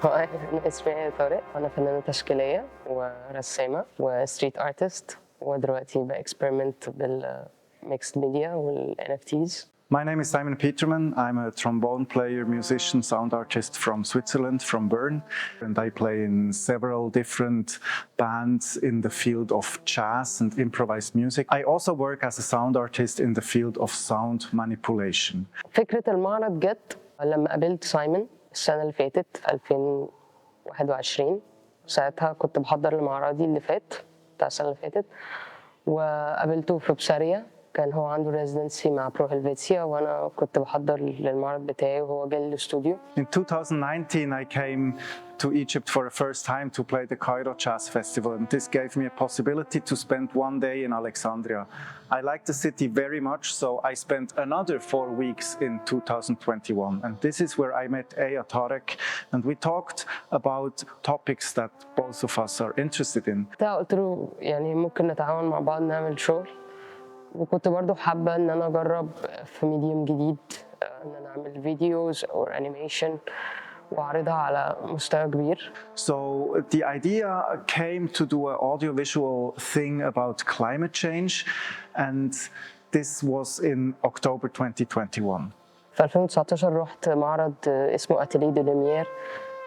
أنا اسمي طارق، أنا فنانة تشكيلية ورسامة وستريت ارتست، ودلوقتي بإكسبيرمنت بالميكس ميديا والNFTs. My name is Simon Petermann. I'm a trombone player, musician, sound artist from Switzerland, from Bern. And I play in several different bands in the field of jazz and improvised music. I also work as a sound artist in the field of sound manipulation. فكرة المعرض جت لما قابلت سايمون السنة اللي فاتت 2021. ساعتها كنت بحضر لمعرضي اللي فات بتاع السنة اللي فاتت، وقابلته في بسارية. كان هو عنده ريزيدنسي مع برو هلفيتيا، وانا كنت بحضر للمعرض بتاعي وهو جالي الاستوديو. In 2019 I came to Egypt for the first time to play the Cairo Jazz Festival, and this gave me a possibility to spend one day in Alexandria. I like the city very much, so I spent another 4 weeks in 2021, and this is where I met Tarek, and we talked about topics that both of us are interested in. قلت له يعني ممكن نتعاون مع بعض نعمل شغل، وكنت برضو حابة ان انا اجرب في ميديوم جديد، ان انا اعمل فيديوز او انيميشن واعرضها على مستوى كبير. So the idea came to do an audiovisual thing about climate change, and this was in October 2021. في 2019 رحت معرض اسمه اتيليه دو لوميير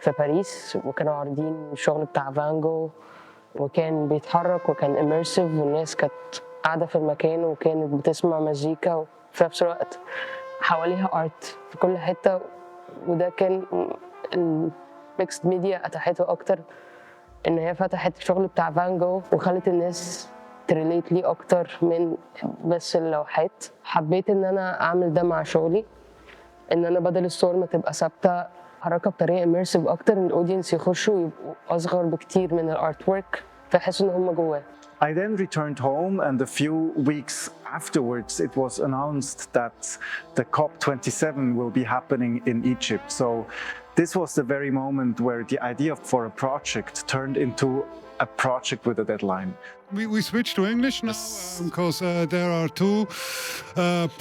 في باريس، وكانوا عارضين الشغل بتاع فانجو، وكان بيتحرك وكان immersive، والناس كانت قاعدة في المكان وكانت بتسمع مزيكا، وفي نفس الوقت حواليها ارت في كل حتة. وده كان الميكس ميديا أتاحته أكتر، إن هي فتحت الشغل بتاع فانجو وخلت الناس تريليت لي أكتر من بس اللوحات. حبيت إن أنا أعمل ده مع شغلي، إن أنا بدل الصور ما تبقى ثابتة حركة بطريقة immersive أكتر، إن الأودينس يخشوا يبقوا أصغر بكتير من الارت ورك، فيحسوا إن هم جواه. I then returned home, and a few weeks afterwards it was announced that the COP27 will be happening in Egypt. So this was the very moment where the idea for a project turned into a project with a deadline. We switch to English now because there are two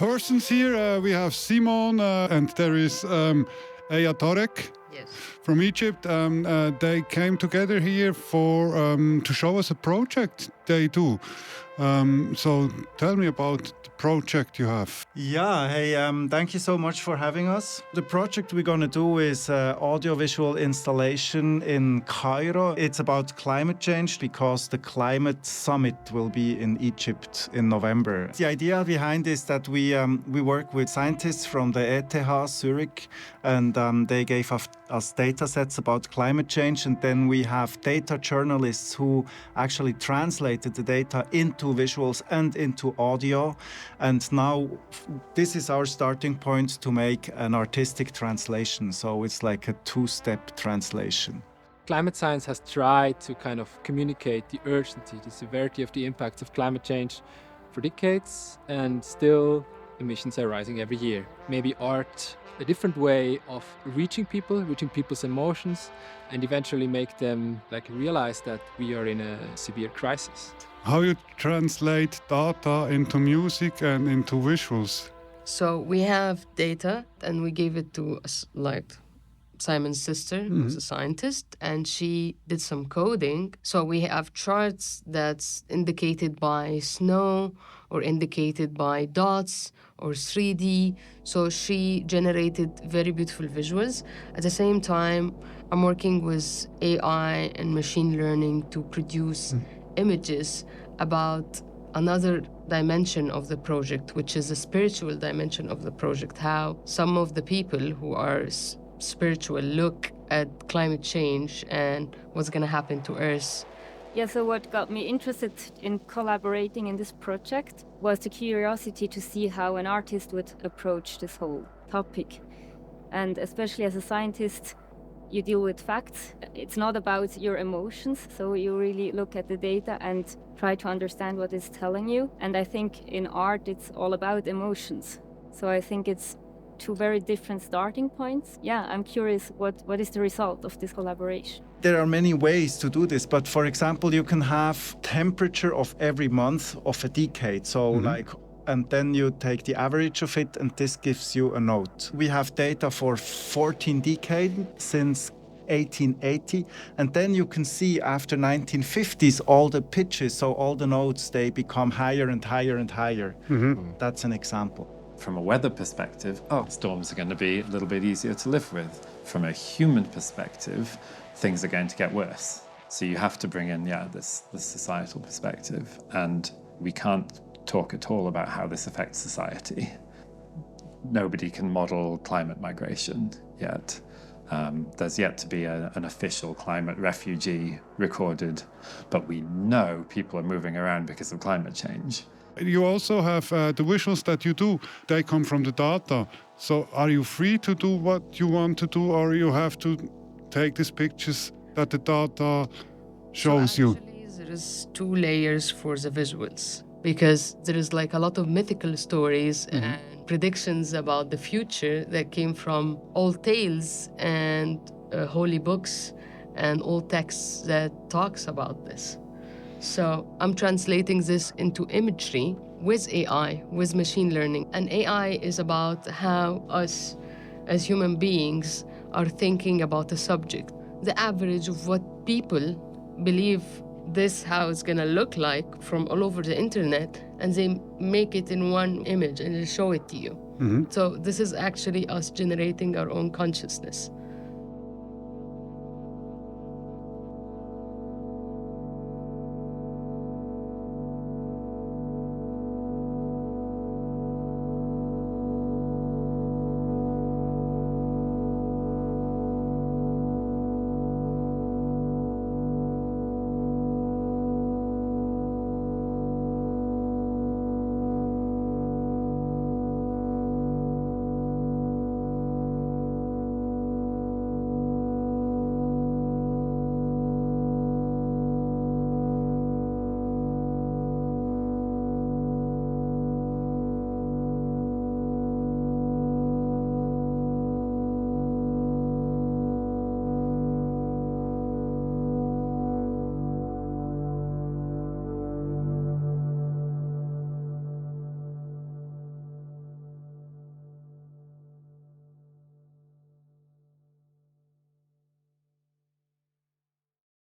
persons here. We have Simon and there is Tarek. Yes. From Egypt. They came together here for to show us a project they do. So tell me about the project you have. Yeah, hey, thank you so much for having us. The project we're going to do is audiovisual installation in Cairo. It's about climate change because the climate summit will be in Egypt in November. The idea behind is that we work with scientists from the ETH Zurich, and they gave us data sets about climate change, and then we have data journalists who actually translated the data into visuals and into audio. And now this is our starting point to make an artistic translation. So it's like a two-step translation. Climate science has tried to kind of communicate the urgency, the severity of the impacts of climate change for decades, and still emissions are rising every year. Maybe art, a different way of reaching people's emotions, and eventually make them realize that we are in a severe crisis. How you translate data into music and into visuals? So we have data and we gave it to Simon's sister, who's a scientist, and she did some coding. So we have charts that's indicated by snow or indicated by dots or 3D. So she generated very beautiful visuals. At the same time, I'm working with AI and machine learning to produce images about another dimension of the project, which is a spiritual dimension of the project. How some of the people who are spiritual look at climate change and what's going to happen to Earth Yeah, so what got me interested in collaborating in this project was the curiosity to see how an artist would approach this whole topic. And especially as a scientist, you deal with facts. It's not about your emotions, so you really look at the data and try to understand what it's telling you. And I think in art, it's all about emotions. So I think it's two very different starting points. Yeah, I'm curious what is the result of this collaboration. There are many ways to do this, but for example, you can have temperature of every month of a decade. So and then you take the average of it, and this gives you a note. We have data for 14 decades since 1880, and then you can see after 1950s all the pitches, so all the notes, they become higher and higher and higher. That's an example. From a weather perspective, storms are going to be a little bit easier to live with. From a human perspective, things are going to get worse. So you have to bring in, this societal perspective, and we can't talk at all about how this affects society. Nobody can model climate migration yet. There's yet to be an official climate refugee recorded, but we know people are moving around because of climate change. You also have the visuals that you do. They come from the data. So are you free to do what you want to do, or you have to take these pictures that the data shows you? Actually, there is two layers for the visuals, because there is like a lot of mythical stories and predictions about the future that came from old tales and holy books and old texts that talks about this. So I'm translating this into imagery with AI, with machine learning. And AI is about how us as human beings are thinking about a subject. The average of what people believe this how it's gonna look like from all over the internet, and they make it in one image and they show it to you. So this is actually us generating our own consciousness.